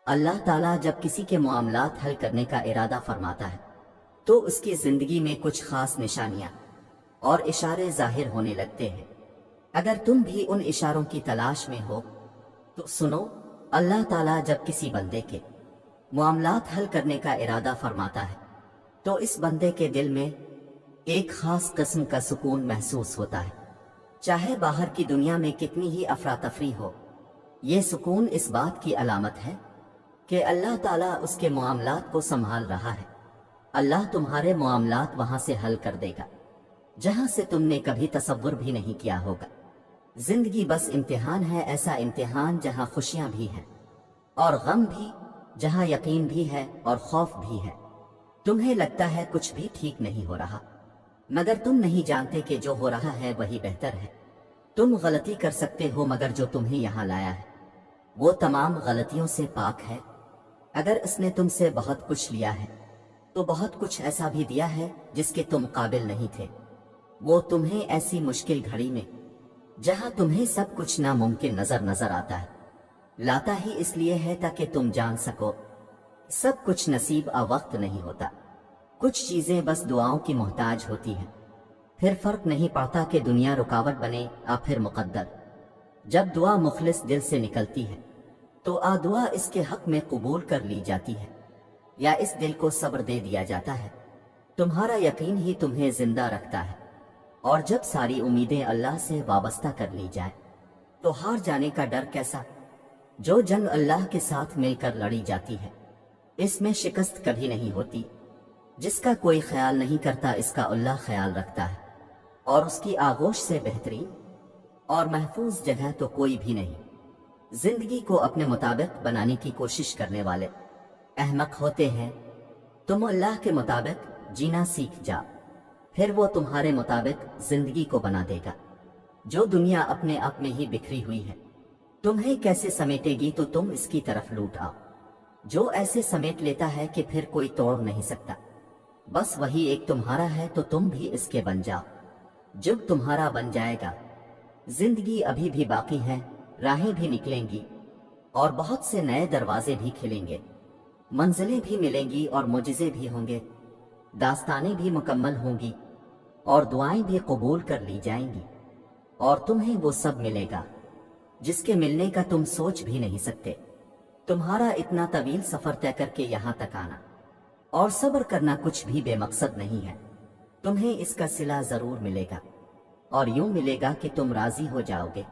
اللہ تعالیٰ جب کسی کے معاملات حل کرنے کا ارادہ فرماتا ہے تو اس کی زندگی میں کچھ خاص نشانیاں اور اشارے ظاہر ہونے لگتے ہیں۔ اگر تم بھی ان اشاروں کی تلاش میں ہو تو سنو، اللہ تعالیٰ جب کسی بندے کے معاملات حل کرنے کا ارادہ فرماتا ہے تو اس بندے کے دل میں ایک خاص قسم کا سکون محسوس ہوتا ہے، چاہے باہر کی دنیا میں کتنی ہی افراتفری ہو۔ یہ سکون اس بات کی علامت ہے کہ اللہ تعالیٰ اس کے معاملات کو سنبھال رہا ہے۔ اللہ تمہارے معاملات وہاں سے حل کر دے گا جہاں سے تم نے کبھی تصور بھی نہیں کیا ہوگا۔ زندگی بس امتحان ہے، ایسا امتحان جہاں خوشیاں بھی ہیں اور غم بھی، جہاں یقین بھی ہے اور خوف بھی ہے۔ تمہیں لگتا ہے کچھ بھی ٹھیک نہیں ہو رہا، مگر تم نہیں جانتے کہ جو ہو رہا ہے وہی بہتر ہے۔ تم غلطی کر سکتے ہو مگر جو تمہیں یہاں لایا ہے وہ تمام غلطیوں سے پاک ہے۔ اگر اس نے تم سے بہت کچھ لیا ہے تو بہت کچھ ایسا بھی دیا ہے جس کے تم قابل نہیں تھے۔ وہ تمہیں ایسی مشکل گھڑی میں جہاں تمہیں سب کچھ ناممکن نظر آتا ہے لاتا ہی اس لیے ہے تاکہ تم جان سکو سب کچھ نصیب وقت نہیں ہوتا، کچھ چیزیں بس دعاؤں کی محتاج ہوتی ہیں۔ پھر فرق نہیں پڑتا کہ دنیا رکاوٹ بنے یا پھر مقدر۔ جب دعا مخلص دل سے نکلتی ہے تو دعا اس کے حق میں قبول کر لی جاتی ہے یا اس دل کو صبر دے دیا جاتا ہے۔ تمہارا یقین ہی تمہیں زندہ رکھتا ہے، اور جب ساری امیدیں اللہ سے وابستہ کر لی جائے تو ہار جانے کا ڈر کیسا؟ جو جنگ اللہ کے ساتھ مل کر لڑی جاتی ہے اس میں شکست کبھی نہیں ہوتی۔ جس کا کوئی خیال نہیں کرتا اس کا اللہ خیال رکھتا ہے، اور اس کی آغوش سے بہترین اور محفوظ جگہ تو کوئی بھی نہیں۔ زندگی کو اپنے مطابق بنانے کی کوشش کرنے والے احمق ہوتے ہیں۔ تم اللہ کے مطابق جینا سیکھ جا، پھر وہ تمہارے مطابق زندگی کو بنا دے گا۔ جو دنیا اپنے آپ میں ہی بکھری ہوئی ہے تمہیں کیسے سمیٹے گی تو تم اس کی طرف لوٹ آؤ۔ جو ایسے سمیٹ لیتا ہے کہ پھر کوئی توڑ نہیں سکتا، بس وہی ایک تمہارا ہے تو تم بھی اس کے بن جاؤ۔ جب تمہارا بن جائے گا، زندگی ابھی بھی باقی ہے، راہیں بھی نکلیں گی اور بہت سے نئے دروازے بھی کھلیں گے، منزلیں بھی ملیں گی اور معجزے بھی ہوں گے، داستانیں بھی مکمل ہوں گی اور دعائیں بھی قبول کر لی جائیں گی، اور تمہیں وہ سب ملے گا جس کے ملنے کا تم سوچ بھی نہیں سکتے۔ تمہارا اتنا طویل سفر طے کر کے یہاں تک آنا اور صبر کرنا کچھ بھی بے مقصد نہیں ہے۔ تمہیں اس کا صلہ ضرور ملے گا، اور یوں ملے گا کہ تم راضی ہو جاؤ گے۔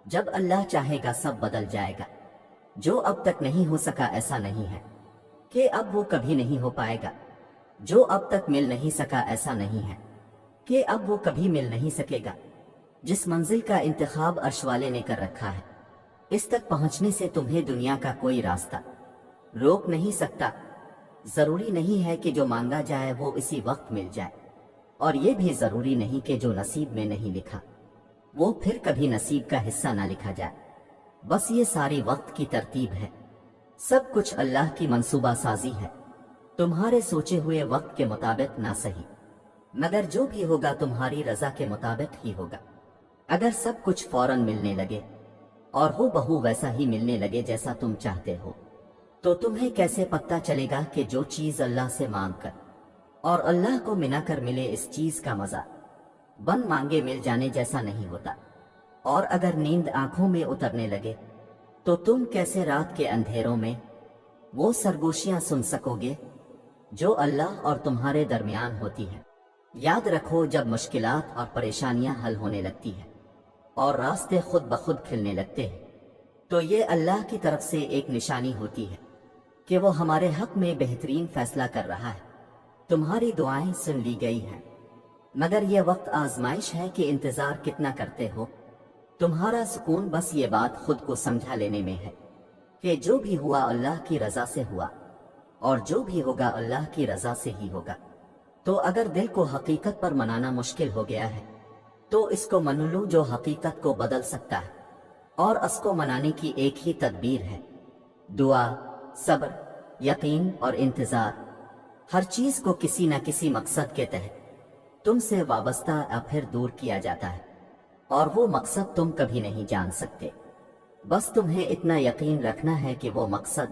جب اللہ چاہے گا سب بدل جائے گا۔ جو اب تک نہیں ہو سکا ایسا نہیں ہے کہ اب وہ کبھی نہیں ہو پائے گا، جو اب تک مل نہیں سکا ایسا نہیں ہے کہ اب وہ کبھی مل نہیں سکے گا۔ جس منزل کا انتخاب عرش والے نے کر رکھا ہے اس تک پہنچنے سے تمہیں دنیا کا کوئی راستہ روک نہیں سکتا۔ ضروری نہیں ہے کہ جو مانگا جائے وہ اسی وقت مل جائے، اور یہ بھی ضروری نہیں کہ جو نصیب میں نہیں لکھا وہ پھر کبھی نصیب کا حصہ نہ لکھا جائے۔ بس یہ ساری وقت کی ترتیب ہے، سب کچھ اللہ کی منصوبہ سازی ہے۔ تمہارے سوچے ہوئے وقت کے مطابق نہ صحیح، مگر جو بھی ہوگا تمہاری رضا کے مطابق ہی ہوگا۔ اگر سب کچھ فوراً ملنے لگے اور ہو بہو ویسا ہی ملنے لگے جیسا تم چاہتے ہو، تو تمہیں کیسے پتہ چلے گا کہ جو چیز اللہ سے مانگ کر اور اللہ کو منا کر ملے اس چیز کا مزہ بن مانگے مل جانے جیسا نہیں ہوتا؟ اور اگر نیند آنکھوں میں اترنے لگے تو تم کیسے رات کے اندھیروں میں وہ سرگوشیاں سن سکو گے جو اللہ اور تمہارے درمیان ہوتی ہیں؟ یاد رکھو، جب مشکلات اور پریشانیاں حل ہونے لگتی ہیں اور راستے خود بخود کھلنے لگتے ہیں تو یہ اللہ کی طرف سے ایک نشانی ہوتی ہے کہ وہ ہمارے حق میں بہترین فیصلہ کر رہا ہے۔ تمہاری دعائیں سن لی گئی ہیں، مگر یہ وقت آزمائش ہے کہ انتظار کتنا کرتے ہو۔ تمہارا سکون بس یہ بات خود کو سمجھا لینے میں ہے کہ جو بھی ہوا اللہ کی رضا سے ہوا، اور جو بھی ہوگا اللہ کی رضا سے ہی ہوگا۔ تو اگر دل کو حقیقت پر منانا مشکل ہو گیا ہے تو اس کو من لو جو حقیقت کو بدل سکتا ہے، اور اس کو منانے کی ایک ہی تدبیر ہے: دعا، صبر، یقین اور انتظار۔ ہر چیز کو کسی نہ کسی مقصد کے تحت تم سے وابستہ یا پھر دور کیا جاتا ہے، اور وہ مقصد تم کبھی نہیں جان سکتے۔ بس تمہیں اتنا یقین رکھنا ہے کہ وہ مقصد